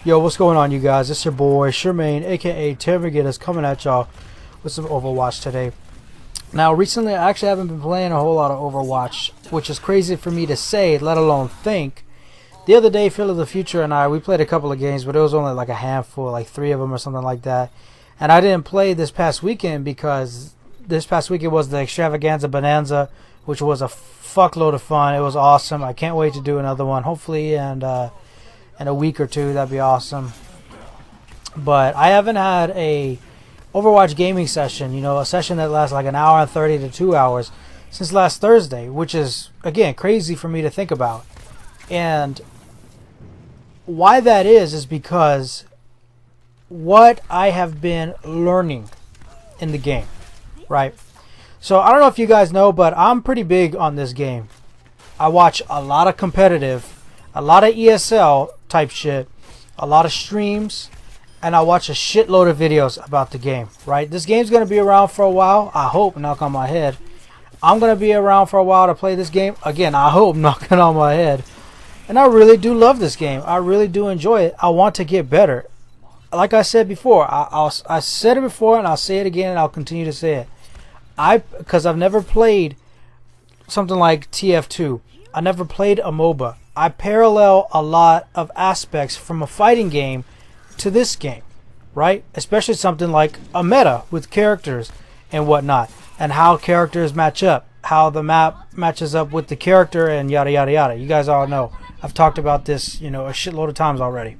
Yo, what's going on, you guys? It's your boy Shermaine, aka Termigators, coming at y'all with some Overwatch today. Now, recently I actually haven't been playing a whole lot of Overwatch, which is crazy for me to say, let alone think. The other day, Phil of the Future and we played a couple of games, but it was only like a handful, like 3 of them or something like that. And I didn't play this past weekend because this past weekend was the Extravaganza Bonanza, which was a fuckload of fun. It was awesome. I can't wait to do another one, hopefully, and in a week or two. That'd be awesome. But I haven't had a Overwatch gaming session, a session that lasts like an hour and 30 to 2 hours since last Thursday, which is, again, crazy for me to think about. And why that is because what I have been learning in the game, right? So I don't know if you guys know, but I'm pretty big on this game. I watch a lot of competitive, a lot of ESL type shit, a lot of streams, and I watch a shitload of videos about the game, right? This game's going to be around for a while. I hope, knock on my head. I'm going to be around for a while to play this game. Again, I hope, knocking on my head. And I really do love this game. I really do enjoy it. I want to get better. Like I said before, I said it before and I'll say it again and I'll continue to say it. Because I've never played something like TF2. I never played a MOBA. I parallel a lot of aspects from a fighting game to this game, right? Especially something like a meta with characters and whatnot, and how characters match up, how the map matches up with the character, and yada yada yada. You guys all know. I've talked about this, a shitload of times already.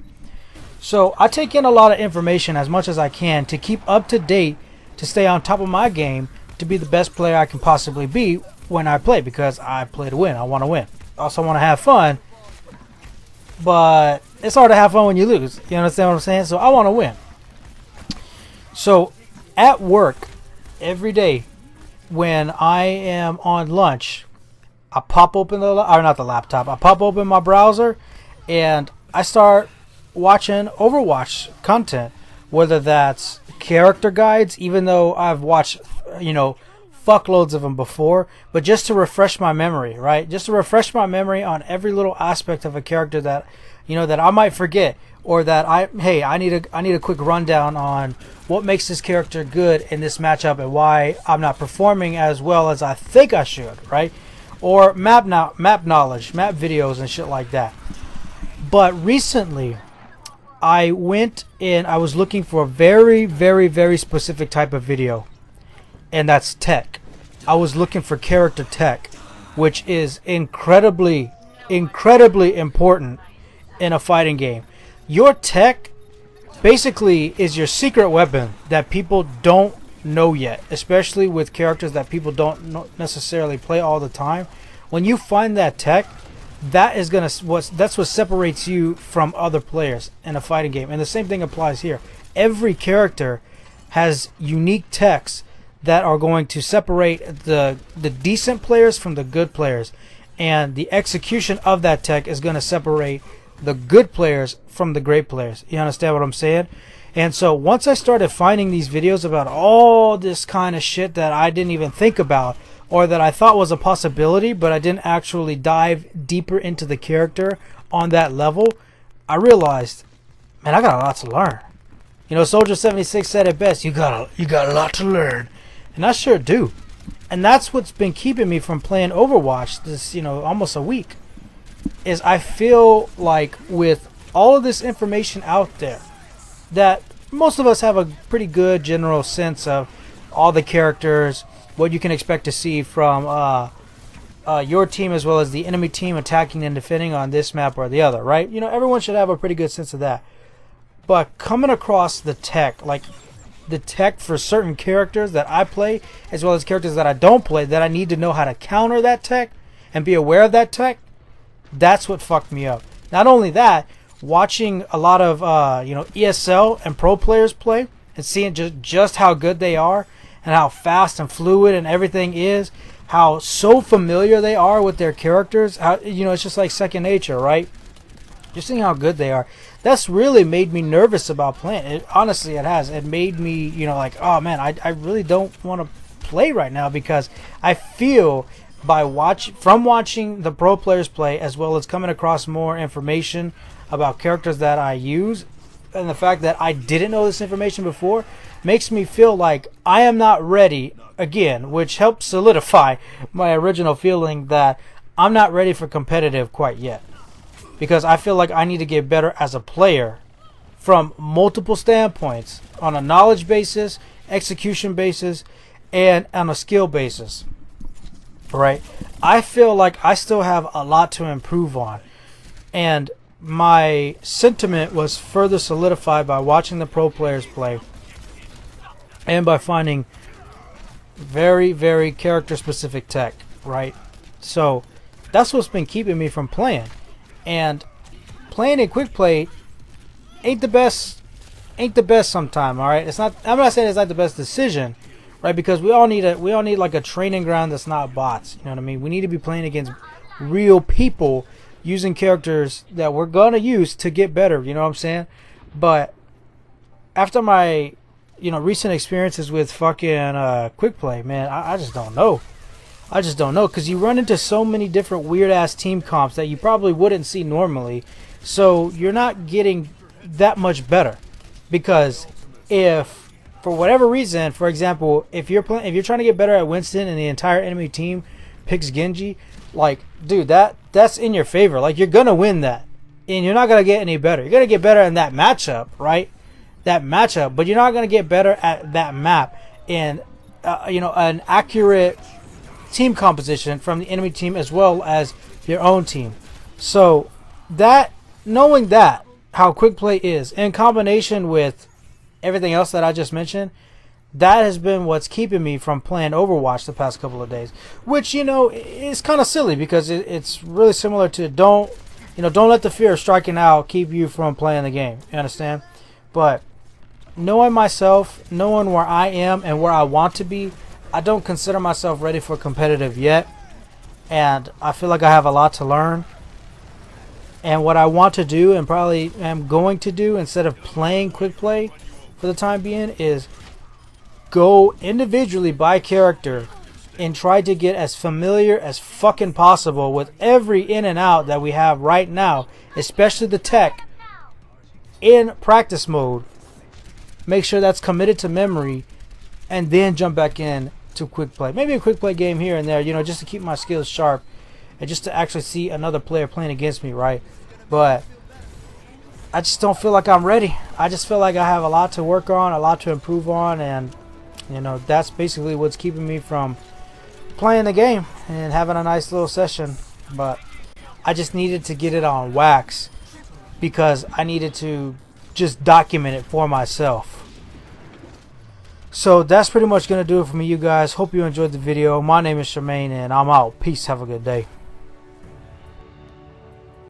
So I take in a lot of information as much as I can to keep up to date, to stay on top of my game, to be the best player I can possibly be when I play, because I play to win. I want to win. Also want to have fun, but it's hard to have fun when you lose. You understand what I'm saying? So I want to win. So at work, every day when I am on lunch, I pop open I pop open my browser and I start watching Overwatch content, whether that's character guides, even though I've watched, fuckloads of them before, but just to refresh my memory, right? Just to refresh my memory on every little aspect of a character that, that I might forget, or that I need a quick rundown on what makes this character good in this matchup and why I'm not performing as well as I think I should, right? Or map knowledge, map videos and shit like that. But recently, I went and I was looking for a very, very, very specific type of video, and that's tech. I was looking for character tech, which is incredibly, incredibly important in a fighting game. Your tech basically is your secret weapon that people don't know yet, especially with characters that people don't necessarily play all the time. When you find that tech, that's what separates you from other players in a fighting game. And the same thing applies here. Every character has unique techs that are going to separate the decent players from the good players, and the execution of that tech is going to separate the good players from the great players. You understand what I'm saying? And so once I started finding these videos about all this kind of shit that I didn't even think about, or that I thought was a possibility, but I didn't actually dive deeper into the character on that level, I realized, man, I got a lot to learn. Soldier 76 said it best, you got a lot to learn. And I sure do. And that's what's been keeping me from playing Overwatch this, almost a week. Is I feel like with all of this information out there, that most of us have a pretty good general sense of all the characters, what you can expect to see from your team as well as the enemy team attacking and defending on this map or the other, right? Everyone should have a pretty good sense of that. But coming across the tech, like the tech for certain characters that I play, as well as characters that I don't play, that I need to know how to counter that tech and be aware of that tech, that's what fucked me up. Not only that, watching a lot of ESL and pro players play and seeing just how good they are and how fast and fluid and everything is, how so familiar they are with their characters, how it's just like second nature, right? Just seeing how good they are, that's really made me nervous about playing. Honestly, it has. It made me, like, oh man, I really don't want to play right now, because I feel from watching the pro players play, as well as coming across more information about characters that I use, and the fact that I didn't know this information before makes me feel like I am not ready again, which helps solidify my original feeling that I'm not ready for competitive quite yet, because I feel like I need to get better as a player from multiple standpoints, on a knowledge basis, execution basis, and on a skill basis. Right? I feel like I still have a lot to improve on, and my sentiment was further solidified by watching the pro players play and by finding very, very character specific tech, right? So that's what's been keeping me from playing. And playing in quick play ain't the best sometime, all right? It's not, I'm not saying it's not the best decision, right? Because we all need like a training ground that's not bots, you know what I mean? We need to be playing against real people using characters that we're gonna use to get better, you know what I'm saying? But after my, recent experiences with fucking quick play, man, I just don't know. I just don't know, because you run into so many different weird ass team comps that you probably wouldn't see normally, so you're not getting that much better. Because if for whatever reason, for example, if you're trying to get better at Winston and the entire enemy team picks Genji, like, dude, that's in your favor. Like, you're gonna win that, and you're not gonna get any better. You're gonna get better in that matchup, right? That matchup, but you're not gonna get better at that map in an accurate team composition from the enemy team as well as your own team. So knowing that how quick play is in combination with everything else that I just mentioned, that has been what's keeping me from playing Overwatch the past couple of days, which is kind of silly, because it's really similar to don't let the fear of striking out keep you from playing the game. You understand? But knowing myself, knowing where I am and where I want to be, I don't consider myself ready for competitive yet, and I feel like I have a lot to learn. And what I want to do, and probably am going to do instead of playing quick play for the time being, is go individually by character and try to get as familiar as fucking possible with every in and out that we have right now, especially the tech, in practice mode. Make sure that's committed to memory, and then jump back in to quick play. Maybe a quick play game here and there, just to keep my skills sharp and just to actually see another player playing against me, right? But I just don't feel like I'm ready. I just feel like I have a lot to work on, a lot to improve on, and that's basically what's keeping me from playing the game and having a nice little session. But I just needed to get it on wax, because I needed to just document it for myself. So that's pretty much going to do it for me, you guys. Hope you enjoyed the video. My name is Charmaine, and I'm out. Peace. Have a good day.